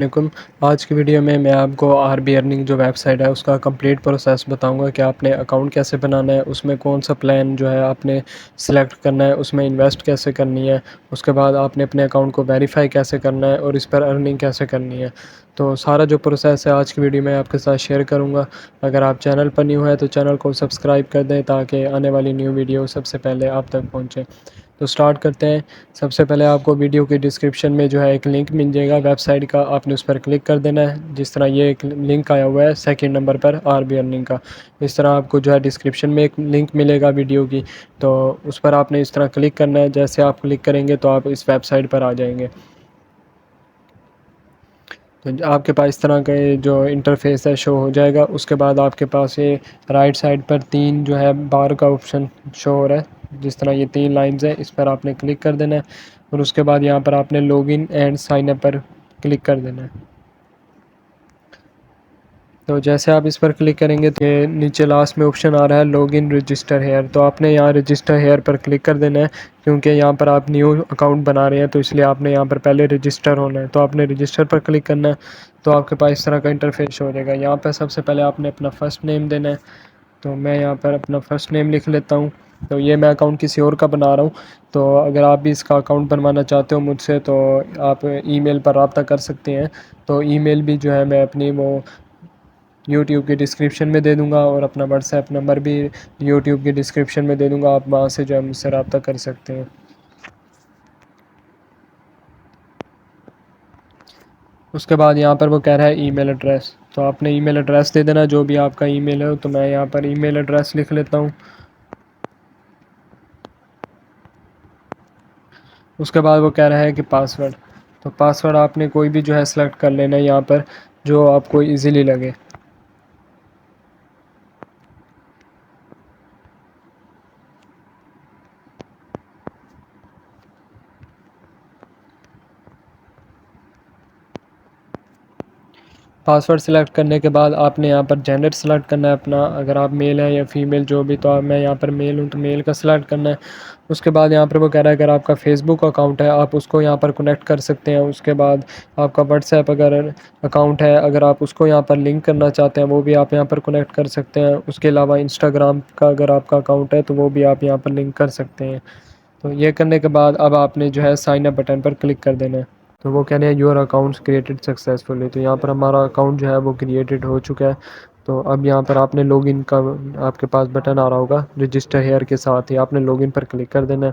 वालेकुम। आज की वीडियो में मैं आपको आरबी अर्निंग जो वेबसाइट है उसका कंप्लीट प्रोसेस बताऊंगा कि आपने अकाउंट कैसे बनाना है, उसमें कौन सा प्लान जो है आपने सिलेक्ट करना है, उसमें इन्वेस्ट कैसे करनी है, उसके बाद आपने अपने अकाउंट को वेरीफाई कैसे करना है और इस पर अर्निंग कैसे करनी है। तो सारा जो प्रोसेस है आज की वीडियो में आपके साथ शेयर करूँगा। अगर आप चैनल पर न्यू है तो चैनल को सब्सक्राइब कर दें ताकि आने वाली न्यू वीडियो सबसे पहले आप तक पहुँचे। तो स्टार्ट करते हैं। सबसे पहले आपको वीडियो के डिस्क्रिप्शन में जो है एक लिंक मिल जाएगा वेबसाइट का, आपने उस पर क्लिक कर देना है। जिस तरह ये एक लिंक आया हुआ है सेकंड नंबर पर आरबी अर्निंग का, इस तरह आपको जो है डिस्क्रिप्शन में एक लिंक मिलेगा वीडियो की, तो उस पर आपने इस तरह क्लिक करना है। जैसे आप क्लिक करेंगे तो आप इस वेबसाइट पर आ जाएंगे। तो आपके पास इस तरह का ये जो इंटरफेस है शो हो जाएगा। उसके बाद आपके पास ये राइट साइड पर तीन जो है बार का ऑप्शन शो हो रहा है। जिस तरह ये तीन लाइंस है, इस पर आपने क्लिक कर देना है और उसके बाद यहाँ पर आपने लॉगिन एंड साइन अप पर क्लिक कर देना है। तो जैसे आप इस पर क्लिक करेंगे तो ये नीचे लास्ट में ऑप्शन आ रहा है लॉगिन रजिस्टर हेयर, तो आपने यहाँ रजिस्टर हेयर पर क्लिक कर देना है। क्योंकि यहाँ पर आप न्यू अकाउंट बना रहे हैं तो इसलिए आपने यहाँ पर पहले रजिस्टर होना है, तो आपने रजिस्टर पर क्लिक करना है। तो आपके पास इस तरह का इंटरफेस हो जाएगा। यहाँ पर सबसे पहले आपने अपना फ़र्स्ट नेम देना है, तो मैं यहाँ पर अपना फ़र्स्ट नेम लिख लेता हूँ। तो ये मैं अकाउंट किसी और का बना रहा हूँ, तो अगर आप भी इसका अकाउंट बनवाना चाहते हो मुझसे तो आप ईमेल पर रब्ता कर सकते हैं। तो ईमेल भी जो है मैं अपनी वो यूट्यूब के डिस्क्रिप्शन में दे दूँगा और अपना व्हाट्सएप नंबर भी यूट्यूब के डिस्क्रिप्शन में दे दूँगा, आप वहाँ से जो है मुझसे रब्ता कर सकते हैं। उसके बाद यहाँ पर वो कह रहा है ईमेल एड्रेस, तो आपने ईमेल एड्रेस दे देना जो भी आपका ईमेल है। तो मैं यहाँ पर ईमेल एड्रेस लिख लेता हूँ। उसके बाद वो कह रहा है कि पासवर्ड, तो पासवर्ड आपने कोई भी जो है सेलेक्ट कर लेना है यहाँ पर, जो आपको इजीली लगे। पासवर्ड सेलेक्ट करने के बाद आपने यहाँ पर जेंडर सेलेक्ट करना है अपना, अगर आप मेल हैं या फीमेल जो भी, तो मैं यहाँ पर मेल हूँ तो मेल का सेलेक्ट करना है। उसके बाद यहाँ पर वो कह रहा है अगर आपका फेसबुक अकाउंट है आप उसको यहाँ पर कनेक्ट कर सकते हैं। उसके बाद आपका व्हाट्सएप अगर अकाउंट है, अगर आप उसको यहाँ पर लिंक करना चाहते हैं वो भी आप यहाँ पर कनेक्ट कर सकते हैं। उसके अलावा इंस्टाग्राम का अगर आपका अकाउंट है तो वो भी आप यहाँ पर लिंक कर सकते हैं। तो ये करने के बाद अब आपने जो है साइन अप बटन पर क्लिक कर देना है। तो वो कह रहे हैं योर अकाउंट्स क्रिएटेड सक्सेसफुली, तो यहाँ पर हमारा अकाउंट जो है वो क्रिएटेड हो चुका है। तो अब यहाँ पर आपने लॉगिन का आपके पास बटन आ रहा होगा रजिस्टर हेयर के साथ ही, आपने लॉगिन पर क्लिक कर देना है।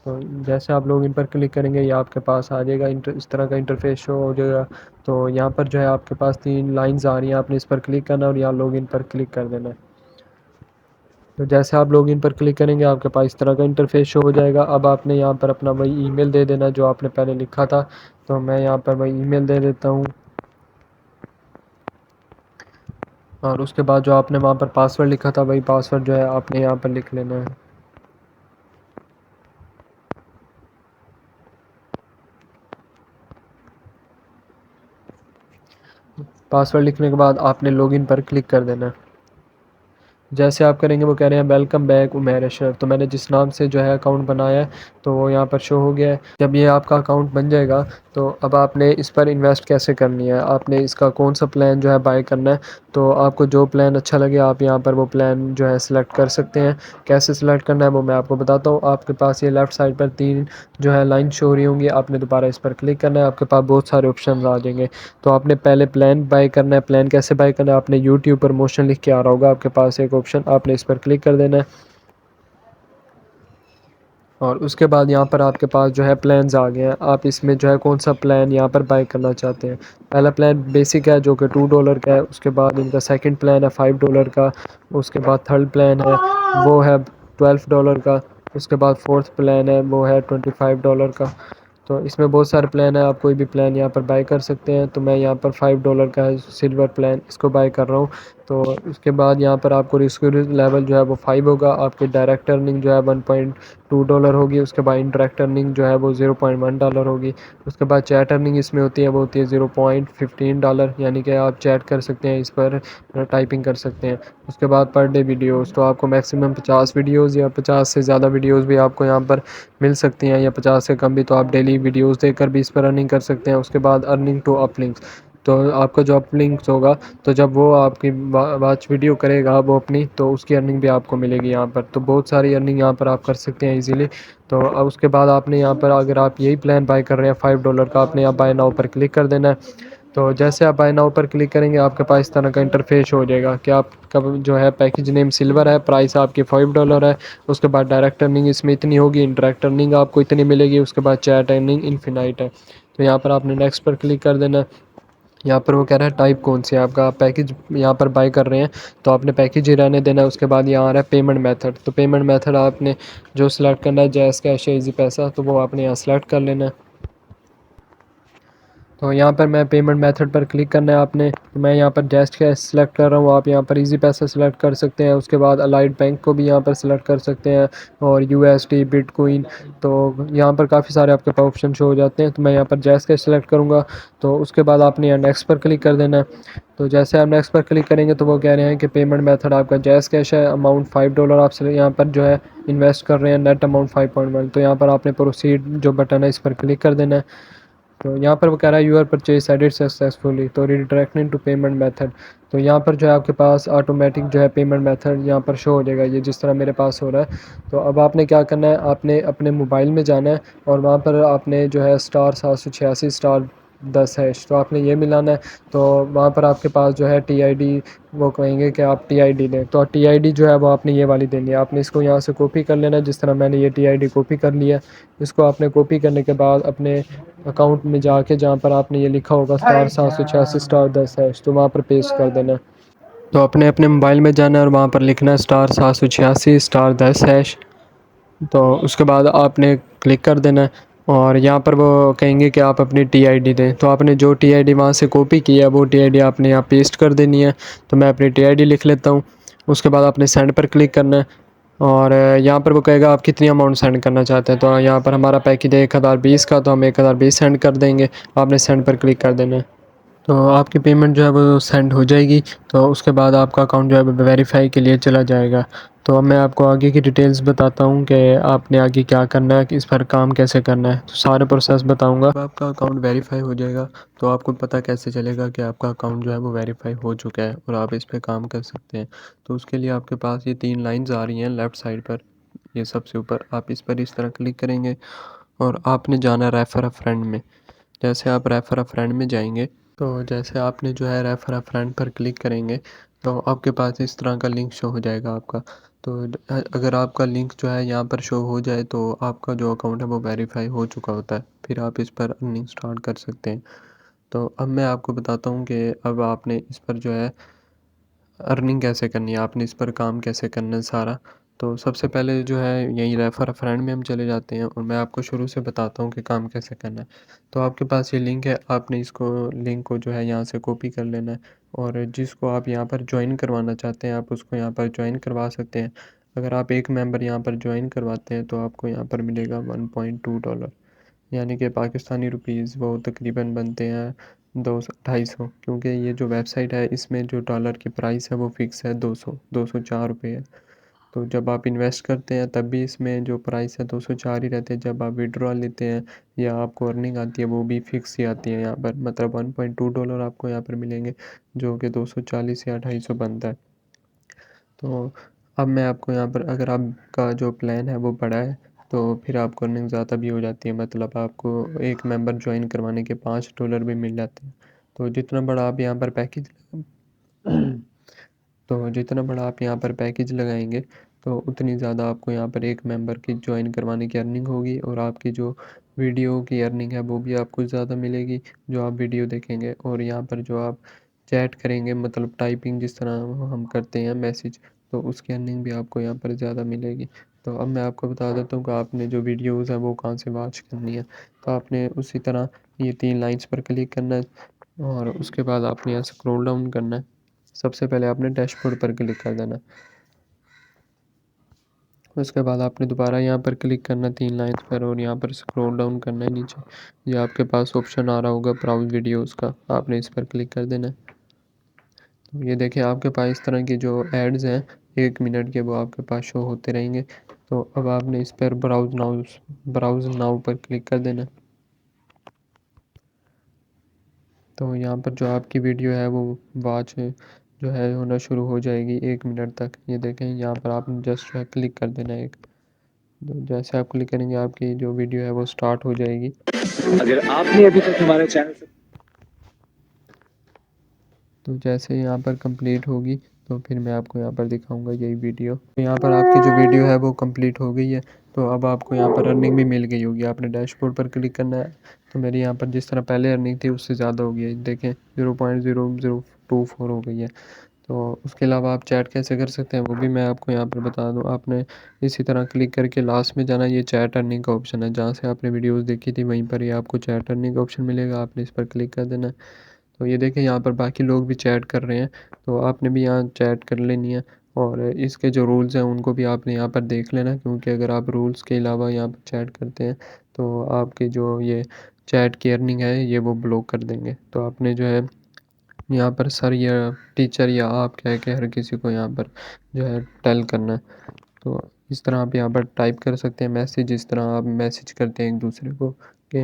तो जैसे आप लॉगिन पर क्लिक करेंगे ये आपके पास आ जाएगा, इस तरह का इंटरफेस शो हो जाएगा। तो यहाँ पर जो है आपके पास तीन लाइंस आ रही हैं, आपने इस पर क्लिक करना है और यहाँ लॉगिन पर क्लिक कर देना है। तो जैसे आप लॉगिन पर क्लिक करेंगे आपके पास इस तरह का इंटरफेस शो हो जाएगा। अब आपने यहाँ पर अपना वही ईमेल दे देना जो आपने पहले लिखा था, तो मैं यहाँ पर वही ईमेल दे देता हूँ। और उसके बाद जो आपने वहाँ पर पासवर्ड लिखा था वही पासवर्ड जो है आपने यहाँ पर लिख लेना है। पासवर्ड लिखने के बाद आपने लॉगिन पर क्लिक कर देना है। जैसे आप करेंगे वो कह रहे हैं वेलकम बैक उमैर अशरफ, तो मैंने जिस नाम से जो है अकाउंट बनाया है तो वो यहाँ पर शो हो गया है। जब ये आपका अकाउंट बन जाएगा तो अब आपने इस पर इन्वेस्ट कैसे करनी है, आपने इसका कौन सा प्लान जो है बाय करना है। तो आपको जो प्लान अच्छा लगे आप यहाँ पर वो प्लान जो है सिलेक्ट कर सकते हैं। कैसे सिलेक्ट करना है वो मैं आपको बताता हूँ। आपके पास ये लेफ़्ट साइड पर तीन जो है लाइन शो हो रही होंगी, आपने दोबारा इस पर क्लिक करना है, आपके पास बहुत सारे ऑप्शन आ जाएंगे। तो आपने पहले प्लान बाय करना है। प्लान कैसे बाय करना है, आपने यूट्यूब प्रमोशन लिख के आ रहा होगा आपके पास एक ऑप्शन, आपने इस पर क्लिक कर देना है। और उसके बाद यहाँ पर आपके पास जो है प्लान्स आ गए हैं, आप इसमें जो है कौन सा प्लान यहाँ पर बाय करना चाहते हैं। पहला प्लान बेसिक है जो कि $2 का है, उसके बाद इनका सेकंड प्लान है $5 का, उसके बाद थर्ड प्लान है वो है $12 का, उसके बाद फोर्थ प्लान है वो है $25 का। तो इसमें बहुत सारे प्लान है, आप कोई भी प्लान यहाँ पर बाय कर सकते हैं। तो मैं यहाँ पर $5 का है सिल्वर प्लान, इसको बाय कर रहा हूँ। तो उसके बाद यहाँ पर आपको रिस्क लेवल जो है वो 5 होगा। आपकी डायरेक्ट अर्निंग जो है $1.2 होगी। उसके बाद इंडायरेक्ट अर्निंग जो है वो $0.1 होगी। उसके बाद चैट अर्निंग इसमें होती है, वो होती है $0.15, यानी कि आप चैट कर सकते हैं, इस पर टाइपिंग कर सकते हैं। उसके बाद पर डे वीडियोस, तो आपको मैक्सिमम 50 वीडियोस या 50 से ज़्यादा वीडियोस भी आपको यहाँ पर मिल सकती हैं, या 50 से कम भी, तो आप डेली वीडियोस देखकर भी इस पर अर्निंग कर सकते हैं। उसके बाद अर्निंग टू अपलिंक्स, तो आपका जो अपलिंक्स होगा, तो जब वो आपकी वॉच वीडियो करेगा वो अपनी, तो उसकी अर्निंग भी आपको मिलेगी यहाँ पर। तो बहुत सारी अर्निंग यहाँ पर आप कर सकते हैं इजीली। तो अब उसके बाद आपने यहाँ पर, अगर आप यही प्लान बाय कर रहे हैं $5 का, आपने यहाँ बाय नाउ पर क्लिक कर देना है। तो जैसे आप बाय नाउ पर क्लिक करेंगे, आपके पास इस तरह का इंटरफेस हो जाएगा कि आपका जो है पैकेज नेम सिल्वर है, प्राइस आपकी $5 है। उसके बाद डायरेक्ट अर्निंग इसमें इतनी होगी, इंटरेक्ट अर्निंग आपको इतनी मिलेगी। उसके बाद चैट अर्निंग इन्फिनाइट है। तो यहाँ पर आपने नेक्स्ट पर क्लिक कर देना है। यहाँ पर वो कह रहा है टाइप कौन सी है आपका पैकेज, यहाँ पर बाय कर रहे हैं तो आपने पैकेज ही रहने देना है। उसके बाद यहाँ आ रहा है पेमेंट मेथड, तो पेमेंट मेथड आपने जो सिलेक्ट करना है, जैस कैश या इजी पैसा, तो वो आपने यहाँ सेलेक्ट कर लेना है। तो यहाँ पर मैं पेमेंट मेथड पर क्लिक करना है आपने, तो मैं यहाँ पर जस्ट कैश सेलेक्ट कर रहा हूँ। आप यहाँ पर इजी पैसा सेलेक्ट कर सकते हैं। उसके बाद अलाइड बैंक को भी यहाँ पर सेलेक्ट कर सकते हैं, और यूएसडी, बिटकॉइन, तो यहाँ पर काफ़ी सारे आपके पास ऑप्शन शो हो जाते हैं। तो मैं यहाँ पर जस्ट कैश सेलेक्ट करूँगा। तो उसके बाद आपने यहाँ नेक्स्ट पर क्लिक कर देना है। तो जैसे आप नेक्स्ट पर क्लिक करेंगे, तो वो कह रहे हैं कि पेमेंट मेथड आपका जैस कैश है, अमाउंट $5 आप यहाँ पर जो है इन्वेस्ट कर रहे हैं, नेट अमाउंट 5.1। तो यहाँ पर आपने प्रोसीड जो बटन है, इस पर क्लिक कर देना है। तो यहाँ पर वो कह रहा है यूआर परचेज एडिड सक्सेसफुली, तो रिडायरेक्टिंग टू पेमेंट मेथड। तो यहाँ पर जो है आपके पास ऑटोमेटिक जो है पेमेंट मेथड यहाँ पर शो हो जाएगा, ये जिस तरह मेरे पास हो रहा है। तो अब आपने क्या करना है, आपने अपने मोबाइल में जाना है, और वहाँ पर आपने जो है *786*10#, तो आपने ये मिलाना है। तो वहाँ पर आपके पास जो है TID, वो कहेंगे कि आप TID लें, तो TID जो है वो आपने ये वाली देनी है। आपने इसको यहाँ से कॉपी कर लेना है, जिस तरह मैंने ये TID कॉपी कर लिया। इसको आपने कॉपी करने के बाद अपने अकाउंट में जाके, जहाँ पर आपने ये लिखा होगा *786*10#, तो वहाँ पर पेस्ट कर देना है। तो अपने अपने मोबाइल में जाना है और वहाँ पर लिखना है *786*10#। तो उसके बाद आपने क्लिक कर देना है, और यहाँ पर वो कहेंगे कि आप अपनी TID दें। तो आपने जो TID वहाँ से कॉपी की है, वो TID आपने यहाँ पेस्ट कर देनी है। तो मैं अपनी TID लिख लेता हूँ। उसके बाद आपने सेंड पर क्लिक करना है, और यहाँ पर वो कहेगा आप कितनी अमाउंट सेंड करना चाहते हैं। तो यहाँ पर हमारा पैकेज है 1020 का, तो हम 1020 सेंड कर देंगे। आपने सेंड पर क्लिक कर देना है। तो आपकी पेमेंट जो है वो सेंड हो जाएगी। तो उसके बाद आपका अकाउंट जो है वो वेरीफाई के लिए चला जाएगा। तो अब मैं आपको आगे की डिटेल्स बताता हूँ कि आपने आगे क्या करना है, कि इस पर काम कैसे करना है, तो सारे प्रोसेस बताऊँगा। जब आपका अकाउंट वेरीफाई हो जाएगा, तो आपको पता कैसे चलेगा कि आपका अकाउंट जो है वो वेरीफाई हो चुका है और आप इस पर काम कर सकते हैं। तो उसके लिए आपके पास ये 3 लाइन्स आ रही हैं लेफ़्ट साइड पर, ये सबसे ऊपर, आप इस पर इस तरह क्लिक करेंगे, और आपने जाना रेफ़र अ फ्रेंड में। जैसे आप रेफ़र अ फ्रेंड में जाएंगे, तो जैसे आपने जो है रेफ़र अ फ्रेंड पर क्लिक करेंगे, तो आपके पास इस तरह का लिंक शो हो जाएगा आपका। तो अगर आपका लिंक जो है यहाँ पर शो हो जाए, तो आपका जो अकाउंट है वो वेरीफाई हो चुका होता है, फिर आप इस पर अर्निंग स्टार्ट कर सकते हैं। तो अब मैं आपको बताता हूँ कि अब आपने इस पर जो है अर्निंग कैसे करनी है, आपने इस पर काम कैसे करना है सारा। तो सबसे पहले जो है यहीं रेफ़र अ फ्रेंड में हम चले जाते हैं, और मैं आपको शुरू से बताता हूँ कि काम कैसे करना है। तो आपके पास ये लिंक है, आपने इसको लिंक को जो है यहाँ से कॉपी कर लेना है, और जिसको आप यहाँ पर ज्वाइन करवाना चाहते हैं, आप उसको यहाँ पर ज्वाइन करवा सकते हैं। अगर आप एक मेंबर यहाँ पर ज्वाइन करवाते हैं, तो आपको यहाँ पर मिलेगा $1.2, यानी कि पाकिस्तानी रुपीज़ वो तकरीबन बनते हैं 200-250, क्योंकि ये जो वेबसाइट है, इसमें जो डॉलर की प्राइस है वो फ़िक्स है 204 रुपये है। तो जब आप इन्वेस्ट करते हैं, तब भी इसमें जो प्राइस है 204 ही रहते हैं। जब आप विड्रॉ लेते हैं या आपको अर्निंग आती है, वो भी फ़िक्स ही आती है यहाँ पर, मतलब $1.2 आपको यहाँ पर मिलेंगे, जो कि 240 या 250 बनता है। तो अब मैं आपको यहाँ पर, अगर आपका जो प्लान है वो बड़ा है, तो फिर आपको अर्निंग ज़्यादा भी हो जाती है, मतलब आपको एक मेंबर ज्वाइन करवाने के $5 भी मिल जाते हैं। तो जितना बड़ा आप यहाँ पर पैकेज तो जितना बड़ा आप यहाँ पर पैकेज लगाएंगे, तो उतनी ज़्यादा आपको यहाँ पर एक मेंबर की ज्वाइन करवाने की अर्निंग होगी, और आपकी जो वीडियो की अर्निंग है वो भी आपको ज़्यादा मिलेगी, जो आप वीडियो देखेंगे। और यहाँ पर जो आप चैट करेंगे, मतलब टाइपिंग जिस तरह हम करते हैं मैसेज, तो उसकी अर्निंग भी आपको यहाँ पर ज़्यादा मिलेगी। तो अब मैं आपको बता देता हूँ कि आपने जो वीडियोज़ है वो कहाँ से वॉच करनी है। तो आपने उसी तरह ये 3 लाइन्स पर क्लिक करना है, और उसके बाद आपने यहाँ स्क्रॉल डाउन करना है। सबसे पहले आपने डैशबोर्ड पर क्लिक कर देना। उसके बाद आपने दोबारा यहाँ पर क्लिक करना 3 लाइन्स पर और यहाँ पर स्क्रॉल डाउन करना है नीचे। ये आपके पास ऑप्शन आ रहा होगा ब्राउज़ वीडियोज़ का, आपने इस पर क्लिक कर देना है। तो ये देखिए आपके पास इस तरह की जो एड्स हैं 1 मिनट के, वो आपके पास शो होते रहेंगे। तो अब आपने इस पर ब्राउज़ नाउ पर क्लिक कर देना। तो यहाँ पर जो आपकी वीडियो है वो वॉच जो है होना शुरू हो जाएगी 1 मिनट तक। ये देखें यहाँ पर आपने जस्ट जो है क्लिक कर देना है एक। तो जैसे आप क्लिक करेंगे आपकी जो वीडियो है वो स्टार्ट हो जाएगी। अगर आपने अभी तक हमारे चैनल से तो जैसे यहाँ पर कंप्लीट होगी तो फिर मैं आपको यहाँ पर दिखाऊंगा यही वीडियो। तो यहाँ पर आपकी जो वीडियो है वो कंप्लीट हो गई है। तो अब आपको यहाँ पर अर्निंग भी मिल गई होगी। आपने डैशबोर्ड पर क्लिक करना है। तो मेरी यहाँ पर जिस तरह पहले अर्निंग थी उससे ज़्यादा हो गई है, देखें 0.0024 हो गई है। तो उसके अलावा आप चैट कैसे कर सकते हैं वो भी मैं आपको यहाँ पर बता दूँ। आपने इसी तरह क्लिक करके लास्ट में जाना, ये चैट अर्निंग का ऑप्शन है, जहाँ से आपने वीडियोस देखी थी वहीं पर ही आपको चैट अर्निंग का ऑप्शन मिलेगा, आपने इस पर क्लिक कर देना है। तो ये देखें यहाँ पर बाकी लोग भी चैट कर रहे हैं, तो आपने भी यहाँ चैट कर लेनी है। और इसके जो रूल्स हैं उनको भी आपने यहाँ पर देख लेना, क्योंकि अगर आप रूल्स के अलावा यहाँ पर चैट करते हैं तो आपके जो ये चैट की अर्निंग है ये वो ब्लॉक कर देंगे। तो आपने जो है यहाँ पर सर या टीचर या आप कह के हर किसी को यहाँ पर जो है टेल करना है। तो इस तरह आप यहाँ पर टाइप कर सकते हैं मैसेज, इस तरह आप मैसेज करते हैं एक दूसरे को कि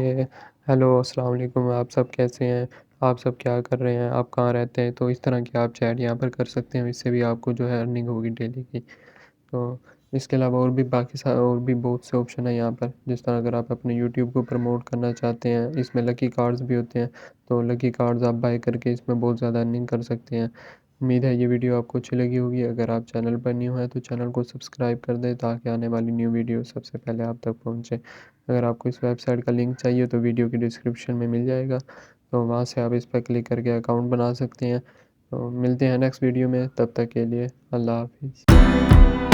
हेलो अस्सलाम वालेकुम, आप सब कैसे हैं, आप सब क्या कर रहे हैं, आप कहाँ रहते हैं। तो इस तरह की आप चैट यहाँ पर कर सकते हैं, इससे भी आपको जो है अर्निंग होगी डेली की। तो इसके अलावा और भी और भी बहुत से ऑप्शन है यहाँ पर, जिस तरह अगर आप अपने यूट्यूब को प्रमोट करना चाहते हैं, इसमें लकी कार्ड्स भी होते हैं। तो लकी कार्ड्स आप बाय करके इसमें बहुत ज़्यादा अर्निंग कर सकते हैं। उम्मीद है ये वीडियो आपको अच्छी लगी होगी। अगर आप चैनल पर न्यू हैं तो चैनल को सब्सक्राइब कर दें, ताकि आने वाली न्यू वीडियो सबसे पहले आप तक पहुँचे। अगर आपको इस वेबसाइट का लिंक चाहिए तो वीडियो की डिस्क्रिप्शन में मिल जाएगा, तो वहाँ से आप इस पर क्लिक करके अकाउंट बना सकते हैं। तो मिलते हैं नेक्स्ट वीडियो में, तब तक के लिए अल्लाह हाफिज़।